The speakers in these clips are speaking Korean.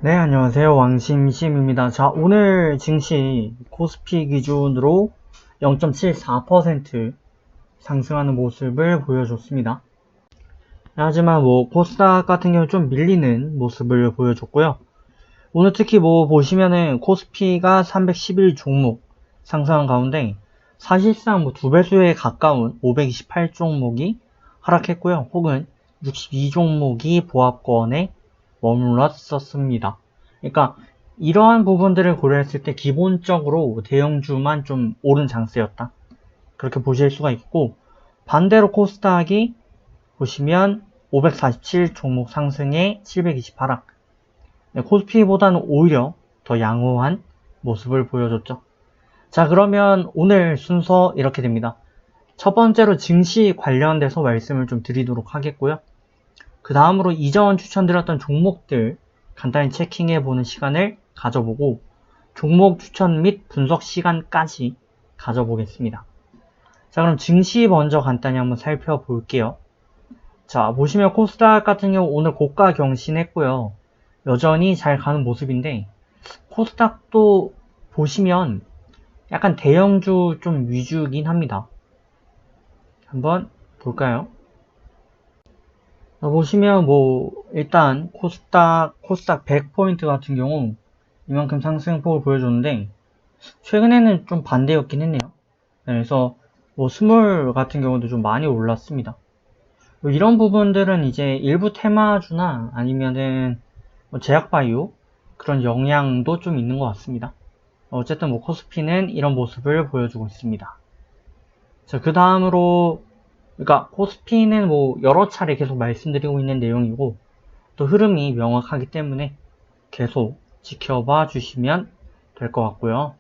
네, 안녕하세요. 왕심심입니다. 자, 오늘 증시 코스피 기준으로 0.74% 상승하는 모습을 보여줬습니다. 하지만 코스닥 같은 경우 좀 밀리는 모습을 보여줬고요. 오늘 특히 보시면은 코스피가 311 종목 상승한 가운데 사실상 두 배수에 가까운 528 종목이 하락했고요. 혹은 62 종목이 보합권에 머물렀었습니다. 그러니까 이러한 부분들을 고려했을 때 기본적으로 대형주만 좀 오른 장세였다. 그렇게 보실 수가 있고, 반대로 코스닥이 보시면 547 종목 상승에 720 하락. 코스피보다는 오히려 더 양호한 모습을 보여줬죠. 자, 그러면 오늘 순서 이렇게 됩니다. 첫 번째로 증시 관련돼서 말씀을 좀 드리도록 하겠고요. 그 다음으로 이전 추천드렸던 종목들 간단히 체킹해보는 시간을 가져보고 종목 추천 및 분석 시간까지 가져보겠습니다. 자, 그럼 증시 먼저 간단히 한번 살펴볼게요. 자, 보시면 코스닥 같은 경우 오늘 고가 경신했고요. 여전히 잘 가는 모습인데 코스닥도 보시면 약간 대형주 좀 위주이긴 합니다. 한번 볼까요? 보시면 일단 코스닥 100포인트 같은 경우 이만큼 상승폭을 보여줬는데 최근에는 좀 반대였긴 했네요. 그래서 스몰 같은 경우도 좀 많이 올랐습니다. 이런 부분들은 이제 일부 테마주나 아니면은 제약바이오 그런 영향도 좀 있는 것 같습니다. 어쨌든 코스피는 이런 모습을 보여주고 있습니다. 자, 그 다음으로 그러니까 코스피는 여러 차례 계속 말씀드리고 있는 내용이고 또 흐름이 명확하기 때문에 계속 지켜봐 주시면 될 것 같고요.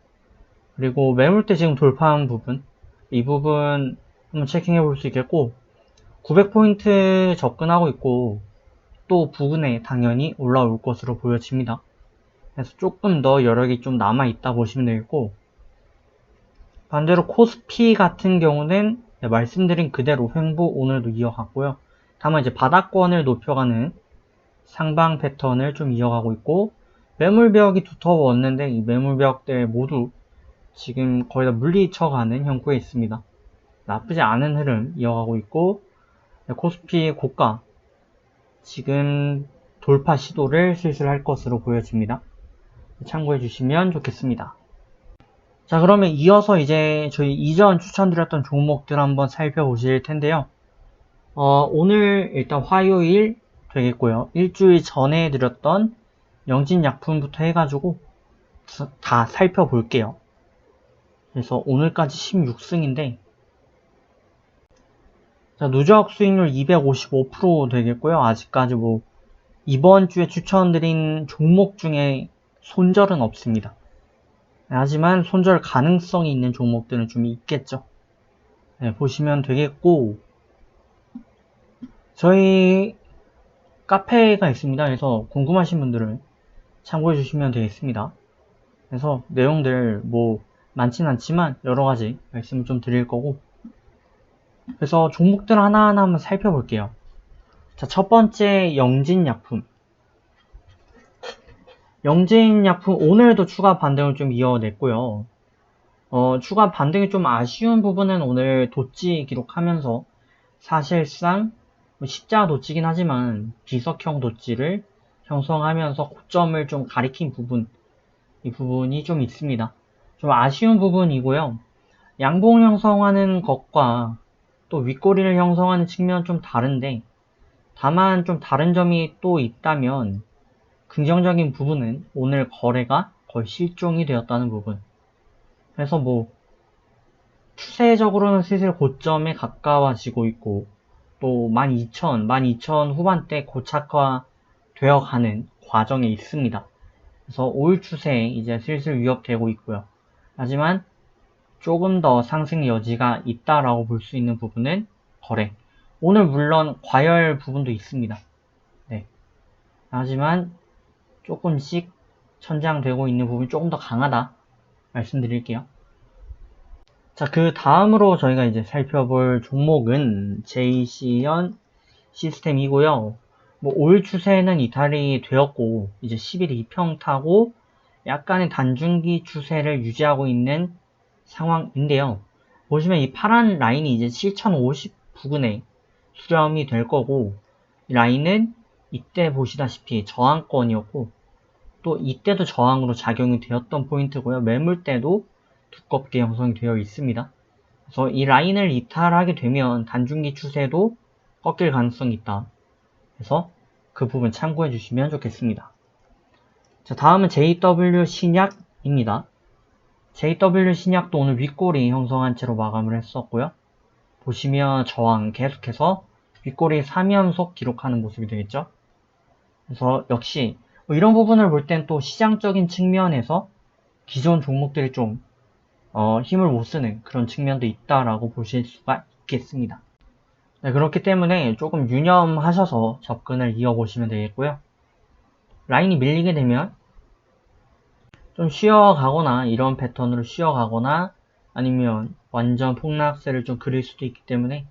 그리고 매물대 지금 돌파한 부분, 이 부분 한번 체킹해 볼 수 있겠고 900포인트 접근하고 있고 또 부근에 당연히 올라올 것으로 보여집니다. 그래서 조금 더 여력이 좀 남아있다 보시면 되겠고 반대로 코스피 같은 경우는 말씀드린 그대로 횡보 오늘도 이어갔고요. 다만 이제 바닥권을 높여가는 상방 패턴을 좀 이어가고 있고 매물벽이 두터웠는데 이 매물벽들 모두 지금 거의 다 물리쳐가는 형국에 있습니다. 나쁘지 않은 흐름 이어가고 있고 코스피 고가 지금 돌파 시도를 슬슬 할 것으로 보여집니다. 참고해 주시면 좋겠습니다. 자, 그러면 이어서 이제 저희 이전 추천드렸던 종목들 한번 살펴보실 텐데요. 오늘 일단 화요일 되겠고요. 일주일 전에 드렸던 영진약품부터 해가지고 다 살펴볼게요. 그래서 오늘까지 16승인데 자, 누적 수익률 255% 되겠고요. 아직까지 이번 주에 추천드린 종목 중에 손절은 없습니다. 하지만 손절 가능성이 있는 종목들은 좀 있겠죠. 네, 보시면 되겠고 저희 카페가 있습니다. 그래서 궁금하신 분들은 참고해 주시면 되겠습니다. 그래서 내용들 많진 않지만 여러가지 말씀을 좀 드릴 거고 그래서 종목들 하나하나 한번 살펴볼게요. 자, 첫 번째 영진약품. 영진약품 오늘도 추가 반등을 좀 이어냈고요. 추가 반등이 좀 아쉬운 부분은 오늘 도치 기록하면서 사실상 십자 도치긴 하지만 비석형 도치를 형성하면서 고점을 좀 가리킨 부분, 이 부분이 좀 있습니다. 좀 아쉬운 부분이고요. 양봉 형성하는 것과 또 윗꼬리를 형성하는 측면은 좀 다른데 다만 좀 다른 점이 또 있다면 긍정적인 부분은 오늘 거래가 거의 실종이 되었다는 부분. 그래서 추세적으로는 슬슬 고점에 가까워지고 있고 또 12,000 후반대 고착화 되어가는 과정에 있습니다. 그래서 올 추세에 이제 슬슬 위협되고 있고요. 하지만 조금 더 상승 여지가 있다라고 볼 수 있는 부분은 거래. 오늘 물론 과열 부분도 있습니다. 네. 하지만 조금씩 천장되고 있는 부분이 조금 더 강하다 말씀드릴게요. 자, 그 다음으로 저희가 이제 살펴볼 종목은 JC현 시스템이고요. 뭐 5일 추세는 이탈이 되었고 이제 10일 이평 타고 약간의 단중기 추세를 유지하고 있는 상황인데요. 보시면 이 파란 라인이 이제 7050 부근에 수렴이 될 거고, 이 라인은 이때 보시다시피 저항권이었고, 또 이때도 저항으로 작용이 되었던 포인트고요. 매물대도 두껍게 형성이 되어 있습니다. 그래서 이 라인을 이탈하게 되면 단중기 추세도 꺾일 가능성이 있다. 그래서 그 부분 참고해 주시면 좋겠습니다. 자, 다음은 JW 신약입니다. JW 신약도 오늘 윗꼬리 형성한 채로 마감을 했었고요. 보시면 저항 계속해서 윗꼬리 3연속 기록하는 모습이 되겠죠. 그래서 역시 이런 부분을 볼 땐 또 시장적인 측면에서 기존 종목들이 좀 힘을 못 쓰는 그런 측면도 있다라고 보실 수가 있겠습니다. 네, 그렇기 때문에 조금 유념하셔서 접근을 이어보시면 되겠고요. 라인이 밀리게 되면 좀 쉬어가거나 이런 패턴으로 쉬어가거나 아니면 완전 폭락세를 좀 그릴 수도 있기 때문에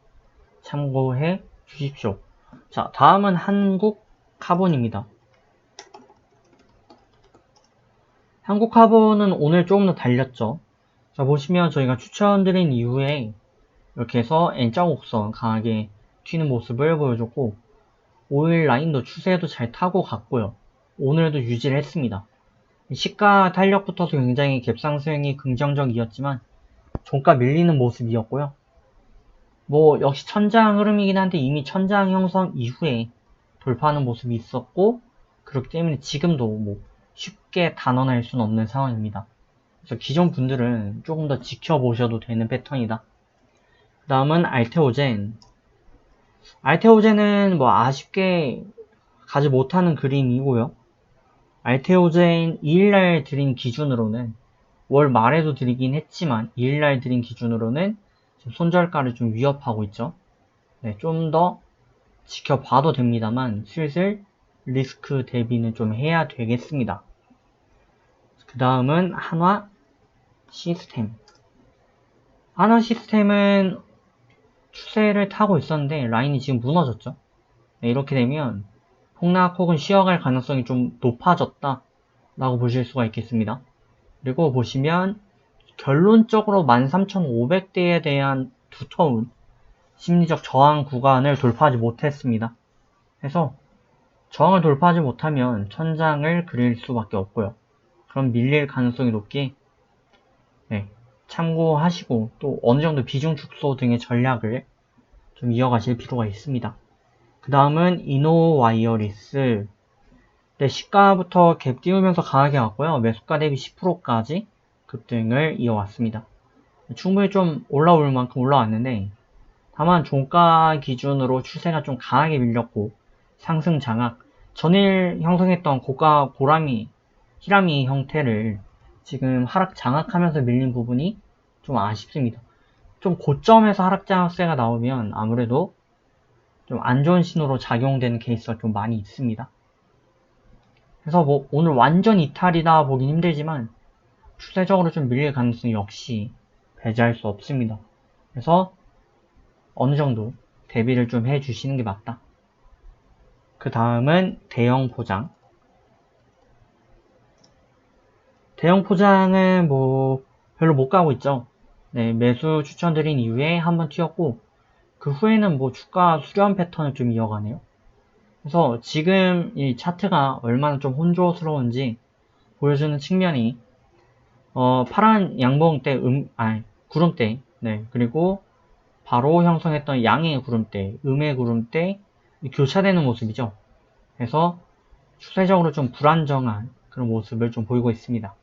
참고해 주십시오. 자, 다음은 한국카본입니다. 한국카본은 오늘 조금 더 달렸죠. 자, 보시면 저희가 추천드린 이후에 이렇게 해서 N자 곡선 강하게 튀는 모습을 보여줬고 5일 라인도 추세도 잘 타고 갔고요. 오늘도 유지를 했습니다. 시가 탄력부터도 굉장히 갭상승이 긍정적이었지만 종가 밀리는 모습이었고요. 뭐 역시 천장 흐름이긴 한데 이미 천장 형성 이후에 돌파하는 모습이 있었고 그렇기 때문에 지금도 뭐 쉽게 단언할 수는 없는 상황입니다. 그래서 기존 분들은 조금 더 지켜보셔도 되는 패턴이다. 그 다음은 알테오젠. 알테오젠은 뭐 아쉽게 가지 못하는 그림이고요. 알테오젠 2일날 드린 기준으로는 월 말에도 드리긴 했지만 2일날 드린 기준으로는 손절가를 좀 위협하고 있죠. 네, 좀 더 지켜봐도 됩니다만 슬슬 리스크 대비는 좀 해야 되겠습니다. 그 다음은 한화 시스템. 한화 시스템은 추세를 타고 있었는데 라인이 지금 무너졌죠. 네, 이렇게 되면 폭락 혹은 쉬어갈 가능성이 좀 높아졌다 라고 보실 수가 있겠습니다. 그리고 보시면 결론적으로 13,500대에 대한 두터운 심리적 저항 구간을 돌파하지 못했습니다. 그래서 저항을 돌파하지 못하면 천장을 그릴 수밖에 없고요. 그럼 밀릴 가능성이 높기 참고하시고 또 어느 정도 비중 축소 등의 전략을 좀 이어가실 필요가 있습니다. 그 다음은 이노와이어리스. 네, 시가부터 갭 띄우면서 강하게 왔고요. 매수가 대비 10%까지 급등을 이어왔습니다. 충분히 좀 올라올 만큼 올라왔는데 다만 종가 기준으로 추세가 좀 강하게 밀렸고 상승 장악, 전일 형성했던 고가 고라미, 히라미 형태를 지금 하락 장악하면서 밀린 부분이 좀 아쉽습니다. 좀 고점에서 하락 장악세가 나오면 아무래도 좀 안 좋은 신호로 작용되는 케이스가 좀 많이 있습니다. 그래서 뭐 오늘 완전 이탈이다 보긴 힘들지만 추세적으로 좀 밀릴 가능성이 역시 배제할 수 없습니다. 그래서 어느 정도 대비를 좀 해주시는 게 맞다. 그 다음은 대형 포장. 대형 포장은 뭐 별로 못 가고 있죠. 네, 매수 추천드린 이후에 한번 튀었고 그 후에는 뭐 주가 수렴 패턴을 좀 이어가네요. 그래서 지금 이 차트가 얼마나 좀 혼조스러운지 보여주는 측면이 파란 양봉대 구름대 네, 그리고 바로 형성했던 양의 구름대, 음의 구름대 교차되는 모습이죠. 그래서 추세적으로 좀 불안정한 그런 모습을 좀 보이고 있습니다.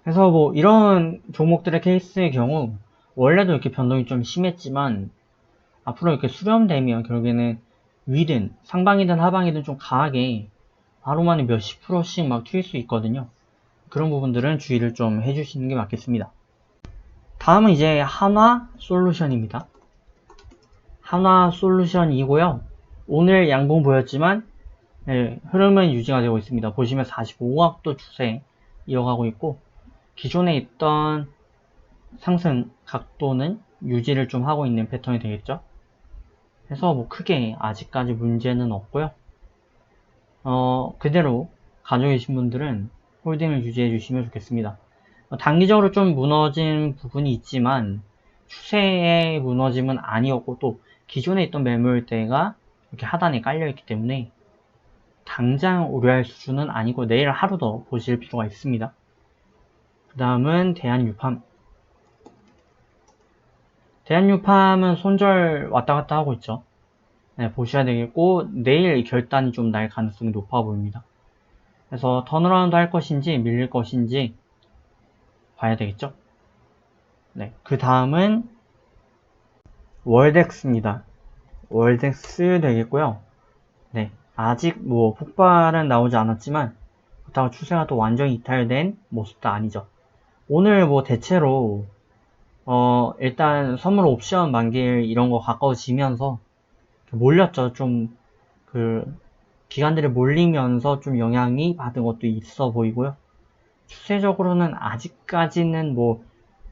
그래서 뭐 이런 종목들의 케이스의 경우 원래도 이렇게 변동이 좀 심했지만 앞으로 이렇게 수렴되면 결국에는 위든 상방이든 하방이든 좀 강하게 하루만에 몇십 %씩 막 튈 수 있거든요. 그런 부분들은 주의를 좀 해주시는 게 맞겠습니다. 다음은 이제 한화 솔루션입니다. 한화 솔루션이고요. 오늘 양봉 보였지만 네, 흐름은 유지가 되고 있습니다. 보시면 45각도 추세 이어가고 있고 기존에 있던 상승 각도는 유지를 좀 하고 있는 패턴이 되겠죠. 해서 뭐 크게 아직까지 문제는 없고요. 그대로 가지고 계신 분들은 홀딩을 유지해 주시면 좋겠습니다. 단기적으로 좀 무너진 부분이 있지만 추세의 무너짐은 아니었고 또 기존에 있던 매물대가 이렇게 하단에 깔려있기 때문에 당장 우려할 수준은 아니고 내일 하루 더 보실 필요가 있습니다. 그 다음은 대한유팜. 대한유팜은 손절 왔다 갔다 하고 있죠. 네, 보셔야 되겠고 내일 결단이 좀 날 가능성이 높아 보입니다. 그래서 턴어라운드 할 것인지 밀릴 것인지 봐야 되겠죠. 네, 그 다음은 월덱스입니다. 월덱스 되겠고요. 네, 아직 뭐 폭발은 나오지 않았지만 그렇다고 추세가 또 완전히 이탈된 모습도 아니죠. 오늘 뭐 대체로 일단 선물 옵션 만기일 이런 거 가까워지면서 몰렸죠. 좀 기관들이 몰리면서 좀 영향이 받은 것도 있어 보이고요. 추세적으로는 아직까지는 뭐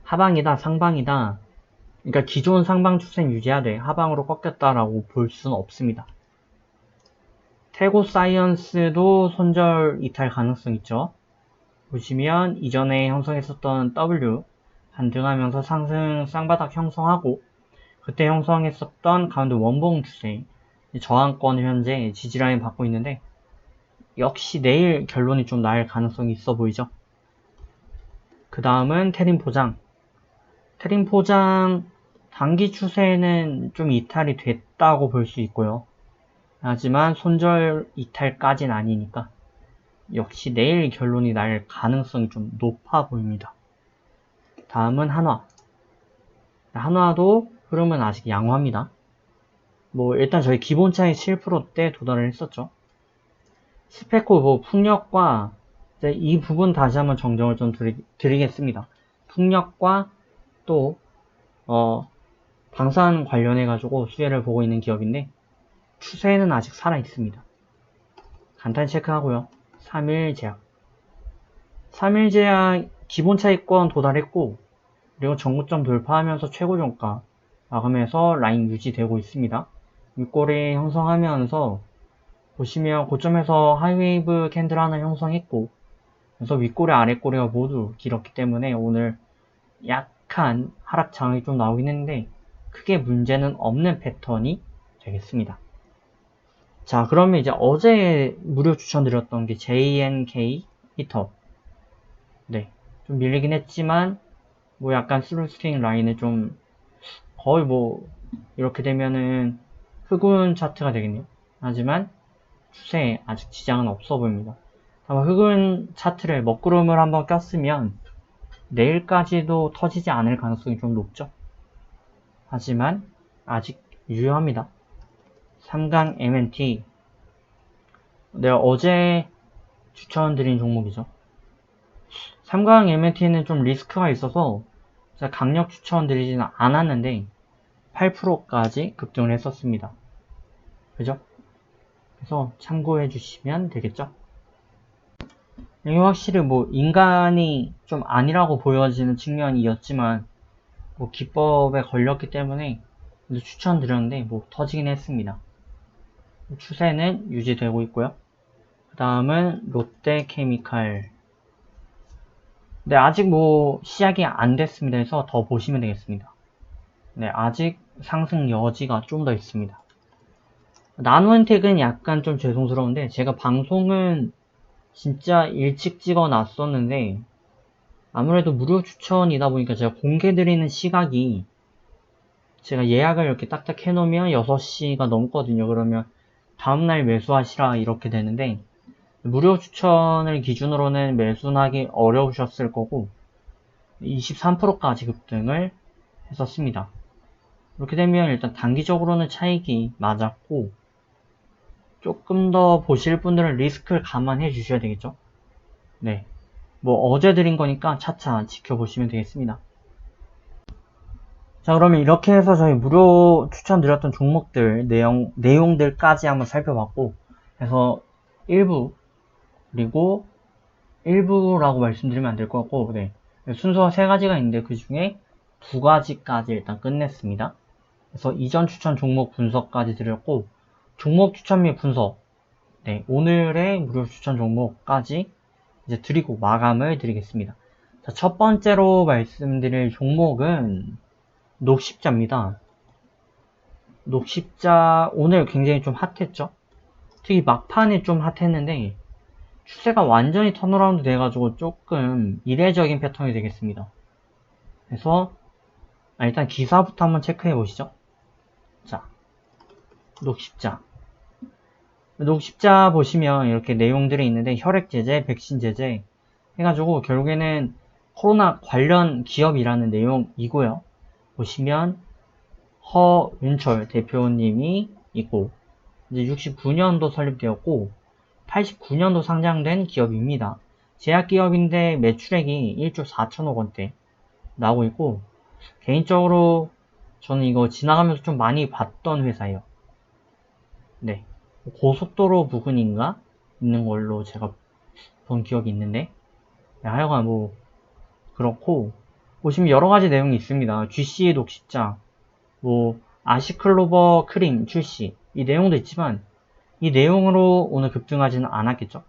하방이다 상방이다, 그러니까 기존 상방 추세는 유지하되 하방으로 꺾였다라고 볼 수는 없습니다. 태고 사이언스도 손절 이탈 가능성 있죠. 보시면 이전에 형성했었던 W 반등하면서 상승 쌍바닥 형성하고 그때 형성했었던 가운데 원봉 추세 저항권 현재 지지라인 받고 있는데 역시 내일 결론이 좀 날 가능성이 있어 보이죠. 그 다음은 테린 포장. 테린 포장 단기 추세는 좀 이탈이 됐다고 볼 수 있고요. 하지만 손절 이탈까지는 아니니까 역시 내일 결론이 날 가능성이 좀 높아 보입니다. 다음은 한화. 한화도 흐름은 아직 양호합니다. 뭐 일단 저희 기본 차익 7%대 도달을 했었죠. 스페코 뭐 풍력과 이 부분 다시 한번 정정을 좀 드리겠습니다. 풍력과 또 방산 관련해 가지고 수혜를 보고 있는 기업인데 추세는 아직 살아 있습니다. 간단히 체크하고요. 3일제약. 3일제약 기본 차익권 도달했고 그리고 정고점 돌파하면서 최고 종가 마감해서 라인 유지되고 있습니다. 윗꼬리 형성하면서 보시면 고점에서 하이웨이브 캔들 하나 형성했고 그래서 윗꼬리 아랫꼬리가 모두 길었기 때문에 오늘 약한 하락 장악이 좀 나오긴 했는데 크게 문제는 없는 패턴이 되겠습니다. 자, 그러면 이제 어제 무료 추천드렸던 게 JNK 히터. 네, 좀 밀리긴 했지만 뭐 약간 스루스팅 라인을 좀 거의 뭐 이렇게 되면은 흑운 차트가 되겠네요. 하지만 추세에 아직 지장은 없어 보입니다. 다만 흑운 차트를 먹구름을 한번 꼈으면 내일까지도 터지지 않을 가능성이 좀 높죠. 하지만 아직 유효합니다. 삼강 MNT. 내가 어제 추천드린 종목이죠. 삼강 MNT는 좀 리스크가 있어서 제가 강력 추천드리지는 않았는데 8%까지 급등을 했었습니다. 그죠? 그래서 참고해 주시면 되겠죠? 이게 확실히 뭐 인간이 좀 아니라고 보여지는 측면이었지만 뭐 기법에 걸렸기 때문에 추천드렸는데 뭐 터지긴 했습니다. 추세는 유지되고 있고요. 그 다음은 롯데케미칼. 네, 아직 뭐 시작이 안 됐습니다. 해서 더 보시면 되겠습니다. 네, 아직 상승 여지가 좀 더 있습니다. 나노엔텍은 약간 좀 죄송스러운데 제가 방송은 진짜 일찍 찍어 놨었는데 아무래도 무료 추천이다 보니까 제가 공개드리는 시각이 제가 예약을 이렇게 딱딱 해놓으면 6시가 넘거든요. 그러면 다음날 매수하시라 이렇게 되는데 무료 추천을 기준으로는 매수하기 어려우셨을 거고 23%까지 급등을 했었습니다. 이렇게 되면 일단 단기적으로는 차익이 맞았고 조금 더 보실 분들은 리스크를 감안해 주셔야 되겠죠. 네, 뭐 어제 드린 거니까 차차 지켜보시면 되겠습니다. 자, 그러면 이렇게 해서 저희 무료 추천드렸던 종목들 내용들까지 한번 살펴봤고 그래서 일부 그리고 일부라고 말씀드리면 안 될 것 같고 네, 순서가 3가지가 있는데 그 중에 2가지까지 일단 끝냈습니다. 그래서 이전 추천 종목 분석까지 드렸고, 종목 추천 및 분석, 네, 오늘의 무료 추천 종목까지 이제 드리고 마감을 드리겠습니다. 자, 첫 번째로 말씀드릴 종목은 녹십자입니다. 녹십자 오늘 굉장히 좀 핫했죠? 특히 막판에 좀 핫했는데 추세가 완전히 턴어라운드 돼가지고 조금 이례적인 패턴이 되겠습니다. 그래서 일단 기사부터 한번 체크해 보시죠. 자, 녹십자 보시면 이렇게 내용들이 있는데 혈액 제제, 백신 제제 해가지고 결국에는 코로나 관련 기업이라는 내용이고요. 보시면 허윤철 대표님이 있고 이제 69년도 설립되었고 89년도 상장된 기업입니다. 제약기업인데 매출액이 1조 4천억 원대 나오고 있고 개인적으로 저는 이거 지나가면서 좀 많이 봤던 회사예요. 네, 고속도로 부근인가 있는 걸로 제가 본 기억이 있는데 하여간 뭐 그렇고 보시면 여러가지 내용이 있습니다. GC의 녹십자 뭐 아시클로버 크림 출시 이 내용도 있지만 이 내용으로 오늘 급등하지는 않았겠죠.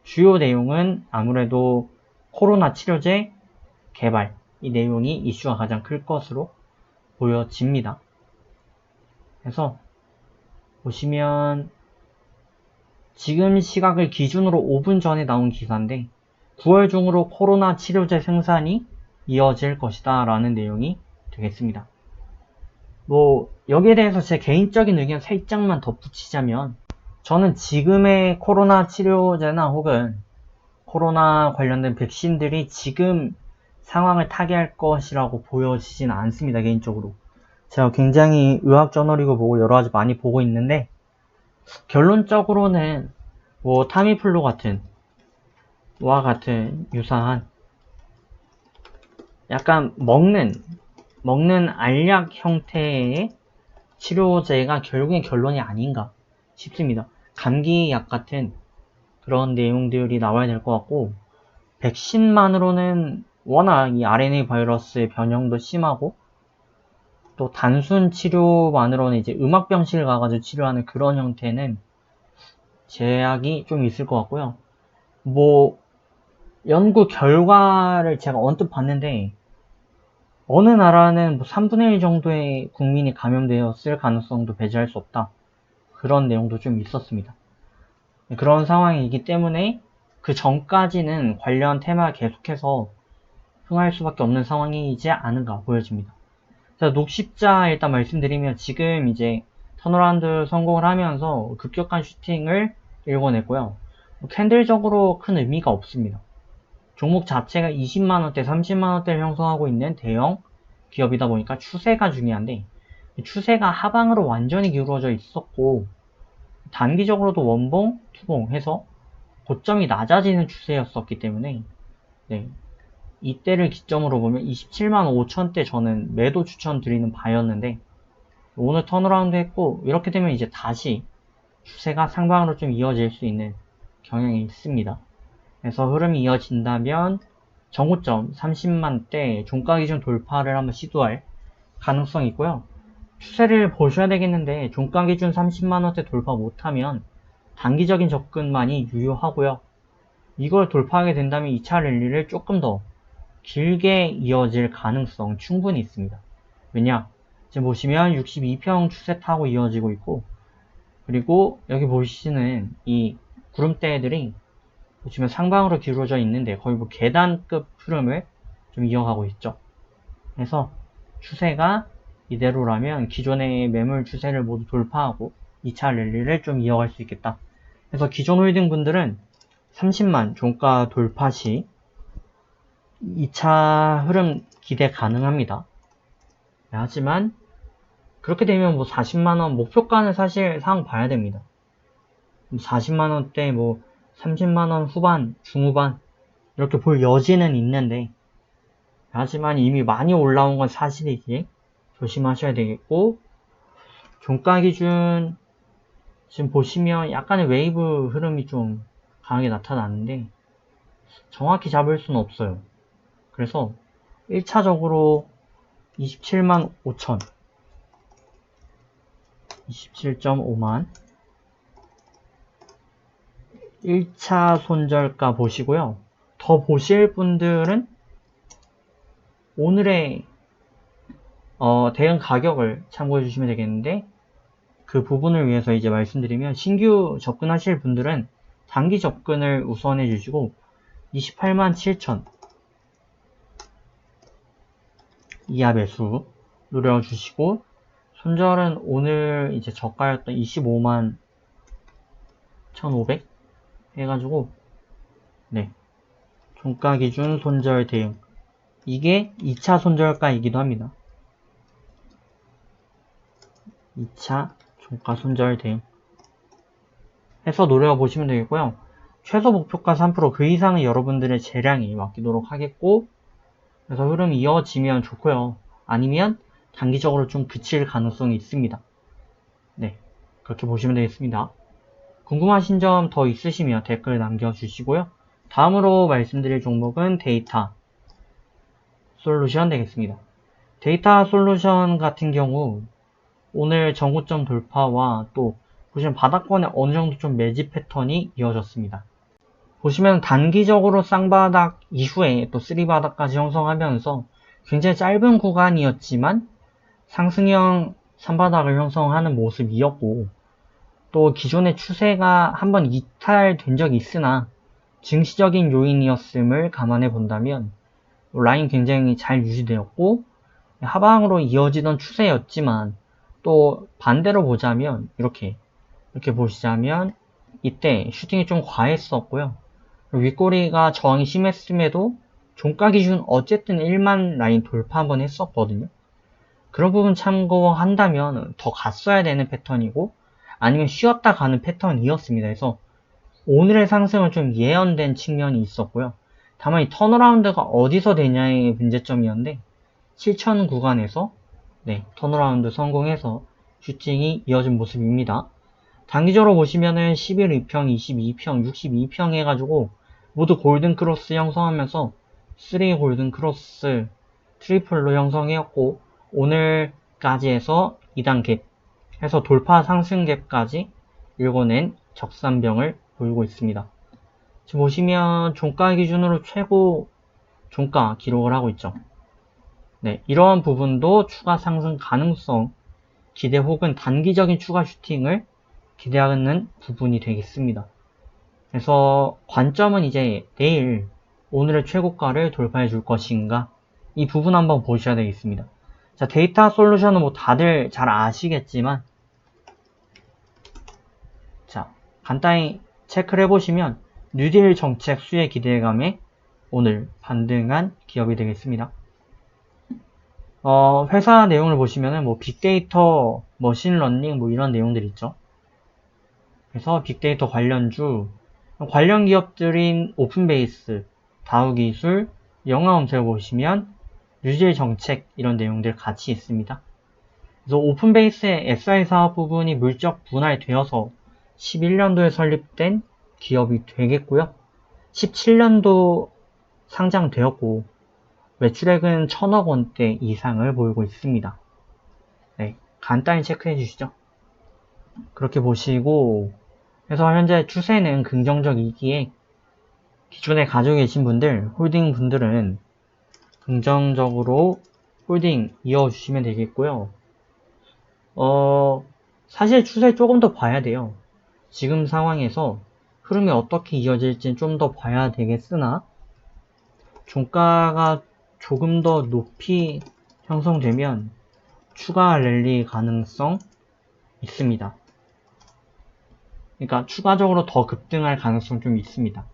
주요 내용은 아무래도 코로나 치료제 개발 이 내용이 이슈가 가장 클 것으로 보여집니다. 그래서 보시면 지금 시각을 기준으로 5분 전에 나온 기사인데 9월 중으로 코로나 치료제 생산이 이어질 것이다 라는 내용이 되겠습니다. 뭐 여기에 대해서 제 개인적인 의견 살짝만 덧붙이자면 저는 지금의 코로나 치료제나 혹은 코로나 관련된 백신들이 지금 상황을 타개할 것이라고 보여지진 않습니다. 개인적으로 제가 굉장히 의학 저널이고 뭐고 여러가지 많이 보고 있는데 결론적으로는 뭐 타미플루 같은 와 같은 유사한 약간 먹는 알약 형태의 치료제가 결국엔 결론이 아닌가 싶습니다. 감기약 같은 그런 내용들이 나와야 될 것 같고 백신만으로는 워낙 이 RNA 바이러스의 변형도 심하고 또 단순 치료만으로는 이제 음악병실 가가지고 치료하는 그런 형태는 제약이 좀 있을 것 같고요. 뭐 연구 결과를 제가 언뜻 봤는데 어느 나라는 뭐 3분의 1 정도의 국민이 감염되었을 가능성도 배제할 수 없다. 그런 내용도 좀 있었습니다. 그런 상황이기 때문에 그 전까지는 관련 테마 계속해서 흥할 수밖에 없는 상황이지 않은가 보여집니다. 자, 녹십자 일단 말씀드리면 지금 이제 턴어라운드 성공을 하면서 급격한 슈팅을 일궈냈고요. 캔들적으로 큰 의미가 없습니다. 종목 자체가 20만원대, 30만원대를 형성하고 있는 대형 기업이다 보니까 추세가 중요한데 추세가 하방으로 완전히 기울어져 있었고 단기적으로도 원봉, 투봉 해서 고점이 낮아지는 추세였었기 때문에 네, 이때를 기점으로 보면 27만 5천대 저는 매도 추천드리는 바였는데 오늘 턴어라운드 했고 이렇게 되면 이제 다시 추세가 상방으로 좀 이어질 수 있는 경향이 있습니다. 그래서 흐름이 이어진다면 정고점 30만대 종가 기준 돌파를 한번 시도할 가능성이 있고요. 추세를 보셔야 되겠는데 종가 기준 30만원대 돌파 못하면 단기적인 접근만이 유효하고요. 이걸 돌파하게 된다면 2차 랠리를 조금 더 길게 이어질 가능성 충분히 있습니다. 왜냐? 지금 보시면 62평 추세 타고 이어지고 있고 그리고 여기 보시는 이 구름대들이 보시면 상방으로 기울어져 있는데 거의 뭐 계단급 흐름을 좀 이어가고 있죠. 그래서 추세가 이대로라면 기존의 매물 추세를 모두 돌파하고 2차 랠리를 좀 이어갈 수 있겠다. 그래서 기존 홀딩 분들은 30만 종가 돌파 시 2차 흐름 기대 가능합니다. 하지만 그렇게 되면 뭐 40만원 목표가는 사실 상황 봐야 됩니다. 40만원대 뭐 30만원 후반, 중후반 이렇게 볼 여지는 있는데 하지만 이미 많이 올라온 건 사실이기에 조심하셔야 되겠고 종가 기준 지금 보시면 약간의 웨이브 흐름이 좀 강하게 나타나는데 정확히 잡을 수는 없어요. 그래서 1차적으로 27만 5천 27.5만 1차 손절가 보시고요. 더 보실 분들은 오늘의 대응 가격을 참고해 주시면 되겠는데, 그 부분을 위해서 이제 말씀드리면, 신규 접근하실 분들은 단기 접근을 우선해 주시고 28만 7천 이하 매수 노려주시고, 손절은 오늘 이제 저가였던 25만 1,500 해가지고, 네, 종가 기준 손절 대응, 이게 2차 손절가이기도 합니다. 2차 종가 손절 대응 해서 노려보시면 되겠고요. 최소 목표가 3%, 그 이상은 여러분들의 재량이 맡기도록 하겠고, 그래서 흐름이 이어지면 좋고요. 아니면 단기적으로 좀 그칠 가능성이 있습니다. 네, 그렇게 보시면 되겠습니다. 궁금하신 점 더 있으시면 댓글 남겨주시고요. 다음으로 말씀드릴 종목은 데이터 솔루션 되겠습니다. 데이터 솔루션 같은 경우 오늘 전고점 돌파와 또 보시면 바닥권에 어느 정도 좀 매집 패턴이 이어졌습니다. 보시면 단기적으로 쌍바닥 이후에 또 3바닥까지 형성하면서 굉장히 짧은 구간이었지만 상승형 3바닥을 형성하는 모습이었고, 또 기존의 추세가 한번 이탈된 적이 있으나 증시적인 요인이었음을 감안해 본다면 라인 굉장히 잘 유지되었고 하방으로 이어지던 추세였지만, 또 반대로 보자면 이렇게 보시자면 이때 슈팅이 좀 과했었고요. 윗꼬리가 저항이 심했음에도 종가 기준 어쨌든 1만 라인 돌파 한번 했었거든요. 그런 부분 참고한다면 더 갔어야 되는 패턴이고, 아니면 쉬었다 가는 패턴이었습니다. 그래서 오늘의 상승은 좀 예언된 측면이 있었고요. 다만 이 턴어라운드가 어디서 되냐의 문제점이었는데, 7천 구간에서 턴어라운드 성공해서 슈팅이 이어진 모습입니다. 단기적으로 보시면은 11위평, 22평, 62평 해가지고 모두 골든 크로스 형성하면서 3 골든 크로스 트리플로 형성해왔고, 오늘까지 해서 2단 갭 해서 돌파 상승 갭까지 읽어낸 적산병을 보이고 있습니다. 지금 보시면 종가 기준으로 최고 종가 기록을 하고 있죠. 네, 이러한 부분도 추가 상승 가능성 기대 혹은 단기적인 추가 슈팅을 기대하는 부분이 되겠습니다. 그래서 관점은 이제 내일 오늘의 최고가를 돌파해 줄 것인가, 이 부분 한번 보셔야 되겠습니다. 자, 데이터 솔루션은 뭐 다들 잘 아시겠지만, 자, 간단히 체크를 해보시면 뉴딜 정책 수혜 기대감에 오늘 반등한 기업이 되겠습니다. 회사 내용을 보시면은 뭐 빅데이터, 머신러닝 뭐 이런 내용들 있죠. 그래서 빅데이터 관련주, 관련 기업들인 오픈베이스, 다우기술, 영화검색을 보시면 뉴딜 정책 이런 내용들 같이 있습니다. 그래서 오픈베이스의 SI 사업 부분이 물적 분할되어서 11년도에 설립된 기업이 되겠고요. 17년도 상장되었고 매출액은 1,000억 원대 이상을 보이고 있습니다. 네, 간단히 체크해 주시죠. 그렇게 보시고, 그래서 현재 추세는 긍정적이기에 기존에 가지고 계신 분들, 홀딩 분들은 긍정적으로 홀딩 이어주시면 되겠고요. 사실 추세 조금 더 봐야 돼요. 지금 상황에서 흐름이 어떻게 이어질지는 좀 더 봐야 되겠으나, 종가가 조금 더 높이 형성되면 추가 랠리 가능성 있습니다. 그러니까 추가적으로 더 급등할 가능성 좀 있습니다.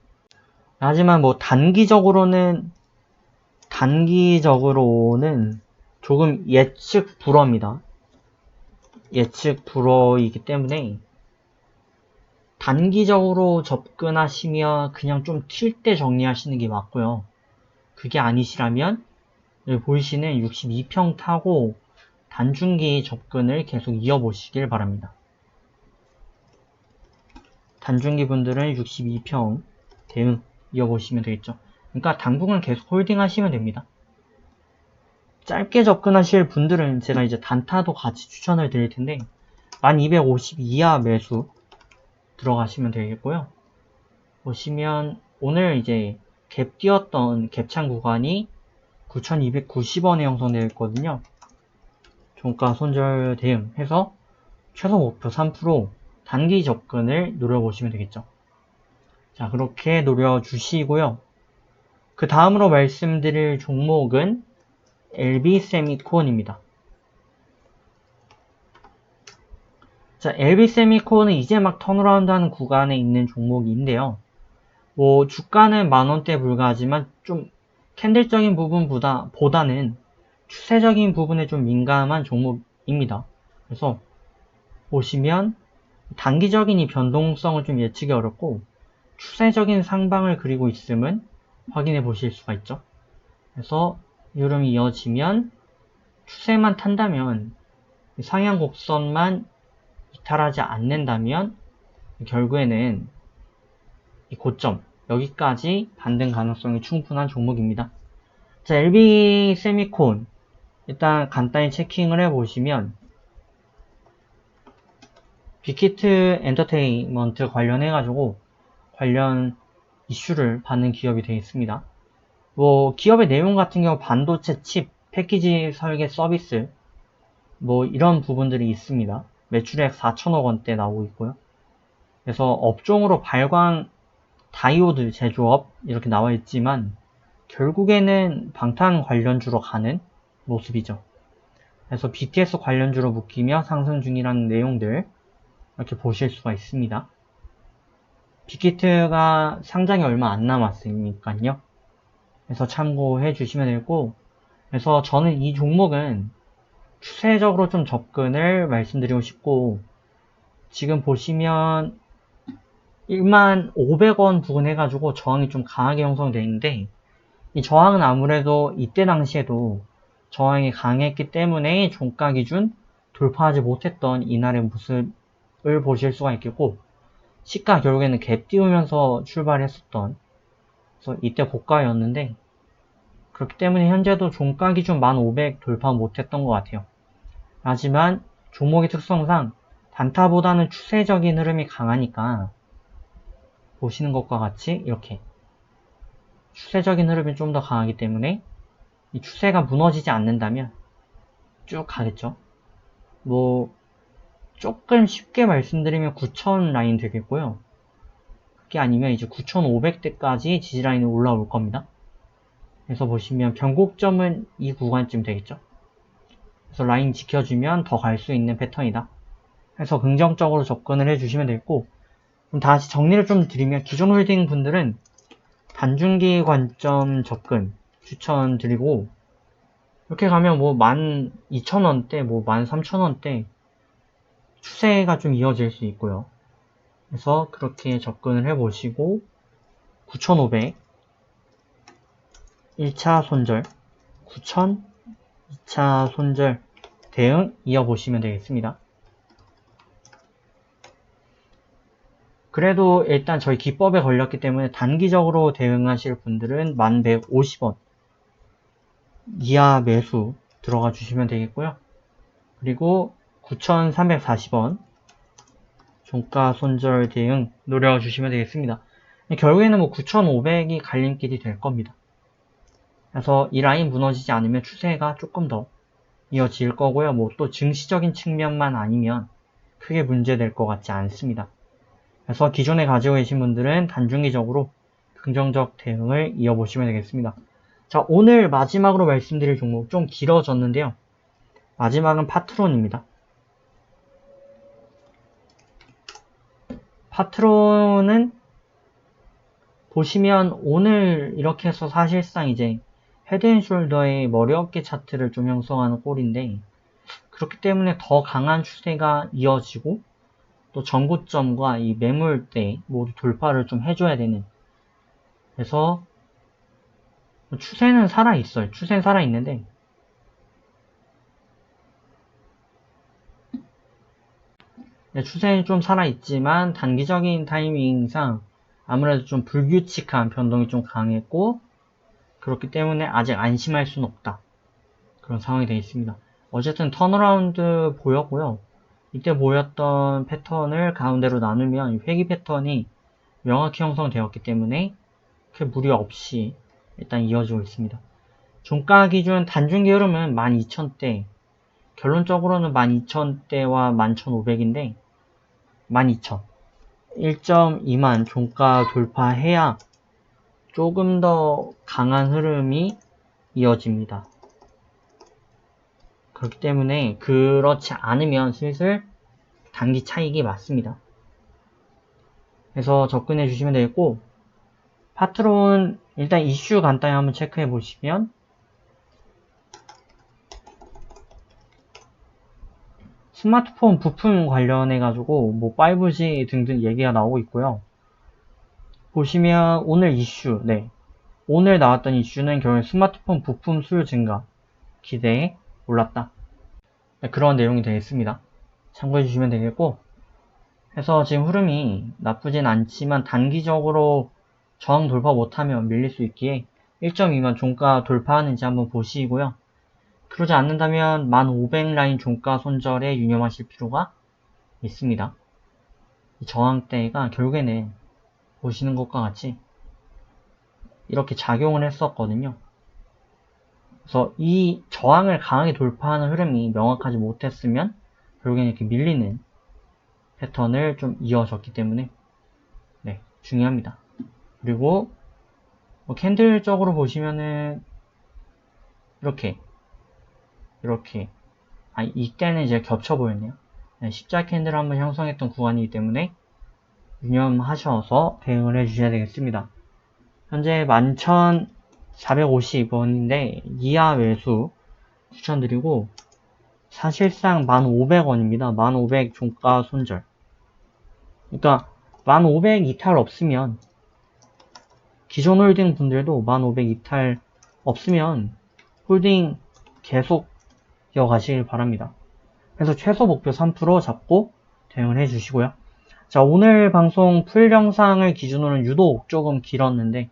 하지만 뭐 단기적으로는 조금 예측 불허입니다. 예측 불허이기 때문에 단기적으로 접근하시면 그냥 좀 튈 때 정리하시는 게 맞고요. 그게 아니시라면 여기 보이시는 62평 타고 단중기 접근을 계속 이어보시길 바랍니다. 단중기 분들은 62평 대응 이어보시면 되겠죠. 그러니까 당분간 계속 홀딩 하시면 됩니다. 짧게 접근하실 분들은 제가 이제 단타도 같이 추천을 드릴 텐데, 1250 이하 매수 들어가시면 되겠고요. 보시면 오늘 이제 갭 띄었던 갭창 구간이 9290원에 형성되어 있거든요. 종가 손절 대응 해서 최소 목표 3% 단기 접근을 노려보시면 되겠죠. 자, 그렇게 노려주시고요. 그 다음으로 말씀드릴 종목은 LB 세미콘입니다. 자, LB 세미콘은 이제 막 턴어라운드 하는 구간에 있는 종목인데요. 뭐, 주가는 만원대에 불과하지만 좀 캔들적인 부분보다는 추세적인 부분에 좀 민감한 종목입니다. 그래서 보시면 단기적인 이 변동성을 좀 예측이 어렵고 추세적인 상방을 그리고 있음은 확인해 보실 수가 있죠. 그래서 흐름이 이어지면 추세만 탄다면 상향 곡선만 이탈하지 않는다면 결국에는 이 고점 여기까지 반등 가능성이 충분한 종목입니다. 자, LB 세미콘 일단 간단히 체킹을 해보시면 빅히트 엔터테인먼트 관련해가지고 관련 이슈를 받는 기업이 되어 있습니다. 뭐 기업의 내용 같은 경우 반도체 칩, 패키지 설계 서비스 뭐 이런 부분들이 있습니다. 매출액 4천억 원대 나오고 있고요. 그래서 업종으로 발광 다이오드 제조업 이렇게 나와 있지만 결국에는 방탄 관련주로 가는 모습이죠. 그래서 BTS 관련주로 묶이며 상승 중이라는 내용들 이렇게 보실 수가 있습니다. 빅히트가 상장이 얼마 안 남았으니까요. 그래서 참고해 주시면 되고, 그래서 저는 이 종목은 추세적으로 좀 접근을 말씀드리고 싶고, 지금 보시면 15,500원 부근 해가지고 저항이 좀 강하게 형성되어 있는데, 이 저항은 아무래도 이때 당시에도 저항이 강했기 때문에 종가 기준 돌파하지 못했던 이날의 모습을 보실 수가 있겠고, 시가 결국에는 갭 띄우면서 출발했었던, 그래서 이때 고가였는데, 그렇기 때문에 현재도 종가 기준 1,500 돌파 못했던 것 같아요. 하지만 종목의 특성상 단타보다는 추세적인 흐름이 강하니까 보시는 것과 같이 이렇게 추세적인 흐름이 좀 더 강하기 때문에 이 추세가 무너지지 않는다면 쭉 가겠죠. 뭐 조금 쉽게 말씀드리면 9,000 라인 되겠고요. 그게 아니면 이제 9,500대까지 지지라인이 올라올 겁니다. 그래서 보시면 변곡점은 이 구간쯤 되겠죠. 그래서 라인 지켜주면 더 갈 수 있는 패턴이다. 그래서 긍정적으로 접근을 해주시면 되겠고, 그럼 다시 정리를 좀 드리면 기존 홀딩 분들은 단중기 관점 접근 추천드리고, 이렇게 가면 뭐 12,000원대, 뭐 13,000원대 추세가 좀 이어질 수 있고요. 그래서 그렇게 접근을 해보시고 9,500 1차 손절, 9,000 2차 손절 대응 이어보시면 되겠습니다. 그래도 일단 저희 기법에 걸렸기 때문에 단기적으로 대응하실 분들은 1,150원 이하 매수 들어가 주시면 되겠고요. 그리고 9,340원 종가 손절 대응 노려 주시면 되겠습니다. 결국에는 뭐 9,500이 갈림길이 될 겁니다. 그래서 이 라인 무너지지 않으면 추세가 조금 더 이어질 거고요. 뭐 또 증시적인 측면만 아니면 크게 문제될 것 같지 않습니다. 그래서 기존에 가지고 계신 분들은 단중기적으로 긍정적 대응을 이어보시면 되겠습니다. 자, 오늘 마지막으로 말씀드릴 종목 좀 길어졌는데요. 마지막은 파트론입니다. 파트론은 보시면 오늘 이렇게 해서 사실상 이제 헤드앤숄더의 머리 어깨 차트를 좀 형성하는 꼴인데, 그렇기 때문에 더 강한 추세가 이어지고 또 전고점과 이 매물대 모두 돌파를 좀 해줘야 되는, 그래서 추세는 살아있어요. 추세는 살아있는데 추세는 좀 살아있지만 단기적인 타이밍상 아무래도 좀 불규칙한 변동이 좀 강했고, 그렇기 때문에 아직 안심할 수는 없다. 그런 상황이 되어 있습니다. 어쨌든 턴어라운드 보였고요. 이때 보였던 패턴을 가운데로 나누면 회귀 패턴이 명확히 형성되었기 때문에 그 무리 없이 일단 이어지고 있습니다. 종가 기준 단중기 흐름은 12,000대, 결론적으로는 12,000대와 11,500인데 12,000, 1.2만 종가 돌파해야 조금 더 강한 흐름이 이어집니다. 그렇기 때문에 그렇지 않으면 슬슬 단기 차익이 맞습니다. 그래서 접근해 주시면 되겠고, 파트론 일단 이슈 간단히 한번 체크해 보시면 스마트폰 부품 관련해 가지고 뭐 5G 등등 얘기가 나오고 있고요. 보시면 오늘 이슈, 오늘 나왔던 이슈는 결국 스마트폰 부품 수요 증가 기대에 올랐다. 그런 내용이 되겠습니다. 참고해 주시면 되겠고, 해서 지금 흐름이 나쁘진 않지만 단기적으로 저항 돌파 못하면 밀릴 수 있기에 1.2만 종가 돌파하는지 한번 보시고요. 그러지 않는다면 1500 라인 종가 손절에 유념하실 필요가 있습니다. 이 저항대가 결국에는 보시는 것과 같이 이렇게 작용을 했었거든요. 그래서 이 저항을 강하게 돌파하는 흐름이 명확하지 못했으면 결국에는 이렇게 밀리는 패턴을 좀 이어졌기 때문에 중요합니다. 그리고 뭐 캔들적으로 보시면은 이렇게 이때는 이제 겹쳐 보였네요. 십자 캔들 한번 형성했던 구간이기 때문에 유념하셔서 대응을 해주셔야 되겠습니다. 현재 11,450원인데 이하 매수 추천드리고 사실상 1,500원입니다. 1,500 종가 손절. 그러니까 1,500 이탈 없으면 기존 홀딩 분들도 1,500 이탈 없으면 홀딩 계속 이어가시길 바랍니다. 그래서 최소 목표 3% 잡고 대응을 해주시고요. 자, 오늘 방송 풀 영상을 기준으로는 유독 조금 길었는데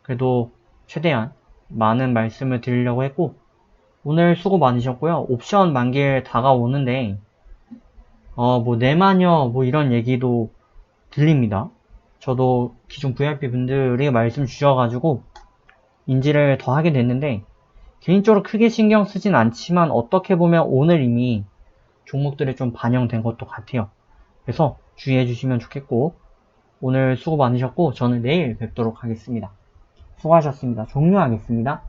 그래도 최대한 많은 말씀을 드리려고 했고 오늘 수고 많으셨고요. 옵션 만기일 다가오는데 뭐 내마녀 뭐 이런 얘기도 들립니다. 저도 기존 VIP 분들이 말씀 주셔가지고 인지를 더 하게 됐는데 개인적으로 크게 신경 쓰진 않지만 어떻게 보면 오늘 이미 종목들에 좀 반영된 것도 같아요. 그래서 주의해 주시면 좋겠고 오늘 수고 많으셨고 저는 내일 뵙도록 하겠습니다. 수고하셨습니다. 종료하겠습니다.